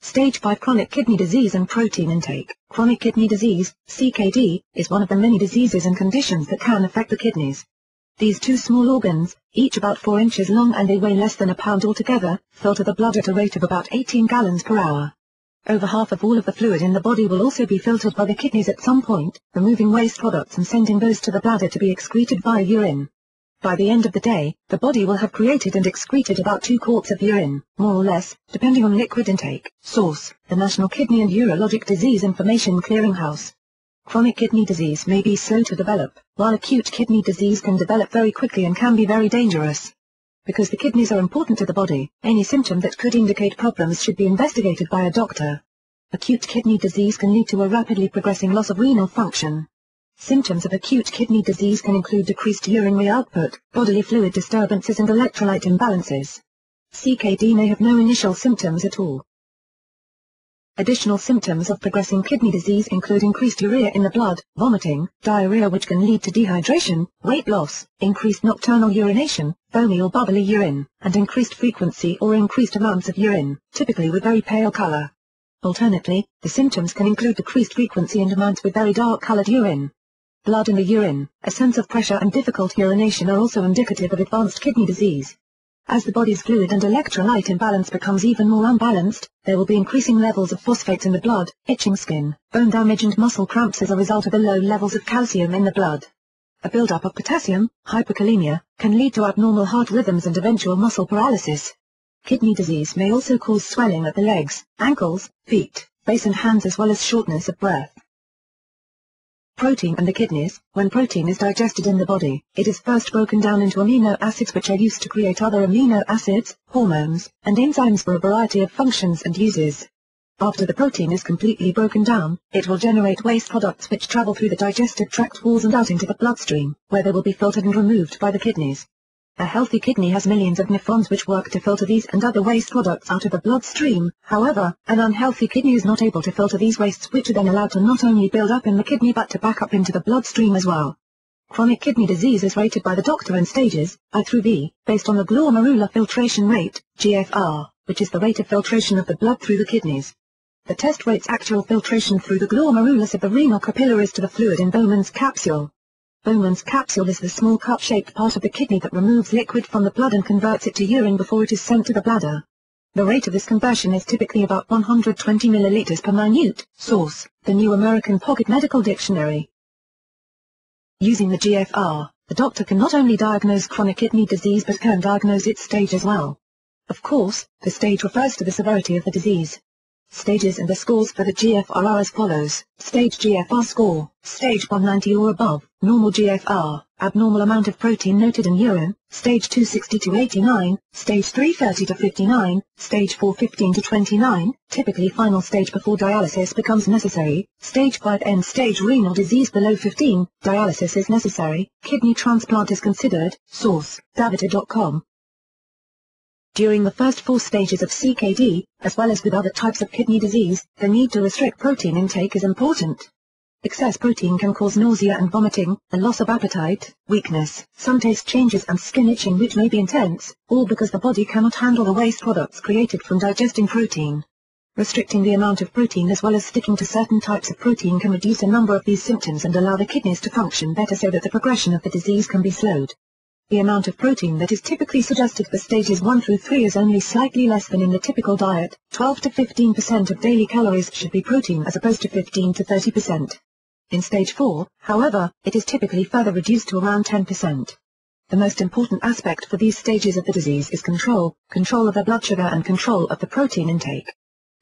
Stage 5 Chronic kidney disease and protein intake. Chronic kidney disease, CKD, is one of the many diseases and conditions that can affect the kidneys. These two small organs, each about 4 inches long and they weigh less than a pound altogether, filter the blood at a rate of about 18 gallons per hour. Over half of all of the fluid in the body will also be filtered by the kidneys at some point, removing waste products and sending those to the bladder to be excreted via urine. By the end of the day, the body will have created and excreted about 2 quarts of urine, more or less, depending on liquid intake. Source: the National Kidney and Urologic Disease Information Clearinghouse. Chronic kidney disease may be slow to develop, while acute kidney disease can develop very quickly and can be very dangerous. Because the kidneys are important to the body, any symptom that could indicate problems should be investigated by a doctor. Acute kidney disease can lead to a rapidly progressing loss of renal function. Symptoms of acute kidney disease can include decreased urinary output, bodily fluid disturbances and electrolyte imbalances. CKD may have no initial symptoms at all. Additional symptoms of progressing kidney disease include increased urea in the blood, vomiting, diarrhea which can lead to dehydration, weight loss, increased nocturnal urination, foamy or bubbly urine, and increased frequency or increased amounts of urine, typically with very pale color. Alternately, the symptoms can include decreased frequency and amounts with very dark-colored urine. Blood in the urine, a sense of pressure and difficult urination are also indicative of advanced kidney disease. As the body's fluid and electrolyte imbalance becomes even more unbalanced, there will be increasing levels of phosphates in the blood, itching skin, bone damage and muscle cramps as a result of the low levels of calcium in the blood. A buildup of potassium, hyperkalemia, can lead to abnormal heart rhythms and eventual muscle paralysis. Kidney disease may also cause swelling at the legs, ankles, feet, face and hands as well as shortness of breath. Protein and the kidneys. When protein is digested in the body, it is first broken down into amino acids which are used to create other amino acids, hormones, and enzymes for a variety of functions and uses. After the protein is completely broken down, it will generate waste products which travel through the digestive tract walls and out into the bloodstream, where they will be filtered and removed by the kidneys. A healthy kidney has millions of nephrons which work to filter these and other waste products out of the bloodstream. However, an unhealthy kidney is not able to filter these wastes which are then allowed to not only build up in the kidney but to back up into the bloodstream as well. Chronic kidney disease is rated by the doctor in stages, I through V, based on the glomerular filtration rate, GFR, which is the rate of filtration of the blood through the kidneys. The test rates actual filtration through the glomerulus of the renal capillaries to the fluid in Bowman's capsule. Bowman's capsule is the small cup-shaped part of the kidney that removes liquid from the blood and converts it to urine before it is sent to the bladder. The rate of this conversion is typically about 120 milliliters per minute. Source: the New American Pocket Medical Dictionary. Using the GFR, the doctor can not only diagnose chronic kidney disease but can diagnose its stage as well. Of course, the stage refers to the severity of the disease. Stages and the scores for the GFR are as follows: Stage GFR score, Stage 190 or above, normal GFR, abnormal amount of protein noted in urine, Stage 260 to 89, Stage 330 to 59, Stage 4 15 to 29, typically final stage before dialysis becomes necessary, Stage 5 end stage renal disease below 15, dialysis is necessary, kidney transplant is considered. Source: davita.com. During the first 4 stages of CKD, as well as with other types of kidney disease, the need to restrict protein intake is important. Excess protein can cause nausea and vomiting, a loss of appetite, weakness, some taste changes and skin itching which may be intense, all because the body cannot handle the waste products created from digesting protein. Restricting the amount of protein as well as sticking to certain types of protein can reduce a number of these symptoms and allow the kidneys to function better so that the progression of the disease can be slowed. The amount of protein that is typically suggested for stages 1 through 3 is only slightly less than in the typical diet. 12 to 15% of daily calories should be protein as opposed to 15 to 30%. In stage 4, however, it is typically further reduced to around 10%. The most important aspect for these stages of the disease is control of their blood sugar and control of the protein intake.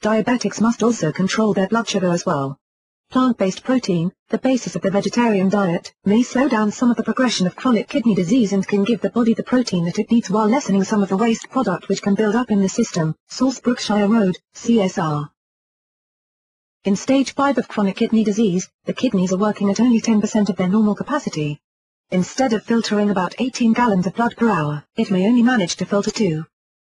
Diabetics must also control their blood sugar as well. Plant-based protein, the basis of the vegetarian diet, may slow down some of the progression of chronic kidney disease and can give the body the protein that it needs while lessening some of the waste product which can build up in the system. Source: Brookshire Road, CSR. In stage 5 of chronic kidney disease, the kidneys are working at only 10% of their normal capacity. Instead of filtering about 18 gallons of blood per hour, it may only manage to filter 2.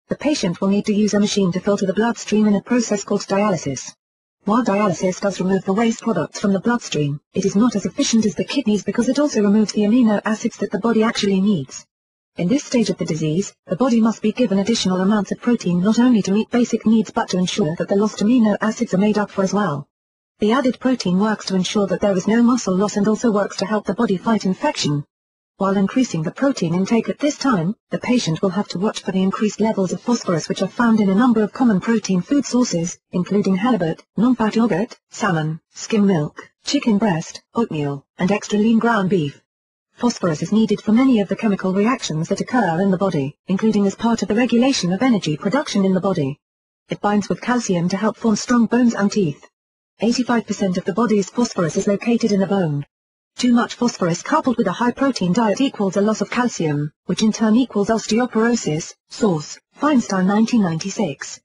The patient will need to use a machine to filter the bloodstream in a process called dialysis. While dialysis does remove the waste products from the bloodstream, it is not as efficient as the kidneys because it also removes the amino acids that the body actually needs. In this stage of the disease, the body must be given additional amounts of protein not only to meet basic needs but to ensure that the lost amino acids are made up for as well. The added protein works to ensure that there is no muscle loss and also works to help the body fight infection. While increasing the protein intake at this time, the patient will have to watch for the increased levels of phosphorus which are found in a number of common protein food sources, including halibut, non-fat yogurt, salmon, skim milk, chicken breast, oatmeal, and extra lean ground beef. Phosphorus is needed for many of the chemical reactions that occur in the body, including as part of the regulation of energy production in the body. It binds with calcium to help form strong bones and teeth. 85% of the body's phosphorus is located in the bone. Too much phosphorus coupled with a high-protein diet equals a loss of calcium, which in turn equals osteoporosis. Source: Feinstein 1996.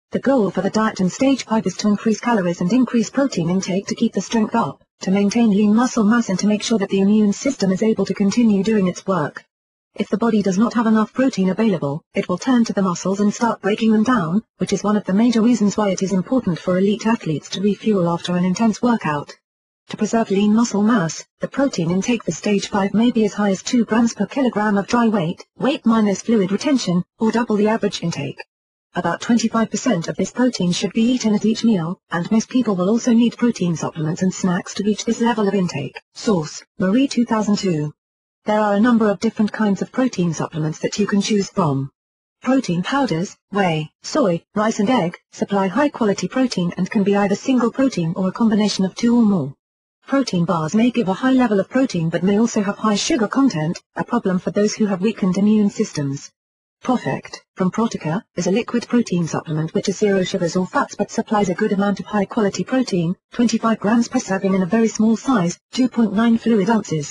The goal for the diet in stage 5 is to increase calories and increase protein intake to keep the strength up, to maintain lean muscle mass and to make sure that the immune system is able to continue doing its work. If the body does not have enough protein available, it will turn to the muscles and start breaking them down, which is one of the major reasons why it is important for elite athletes to refuel after an intense workout. To preserve lean muscle mass, the protein intake for stage 5 may be as high as 2 grams per kilogram of dry weight minus fluid retention, or double the average intake. About 25% of this protein should be eaten at each meal, and most people will also need protein supplements and snacks to reach this level of intake. Source: Marie 2002. There are a number of different kinds of protein supplements that you can choose from. Protein powders, whey, soy, rice and egg, supply high-quality protein and can be either single protein or a combination of 2 or more. Protein bars may give a high level of protein but may also have high sugar content, a problem for those who have weakened immune systems. ProfectR, from Protica, is a liquid protein supplement which has 0 sugars or fats but supplies a good amount of high-quality protein, 25 grams per serving in a very small size, 2.9 fluid ounces.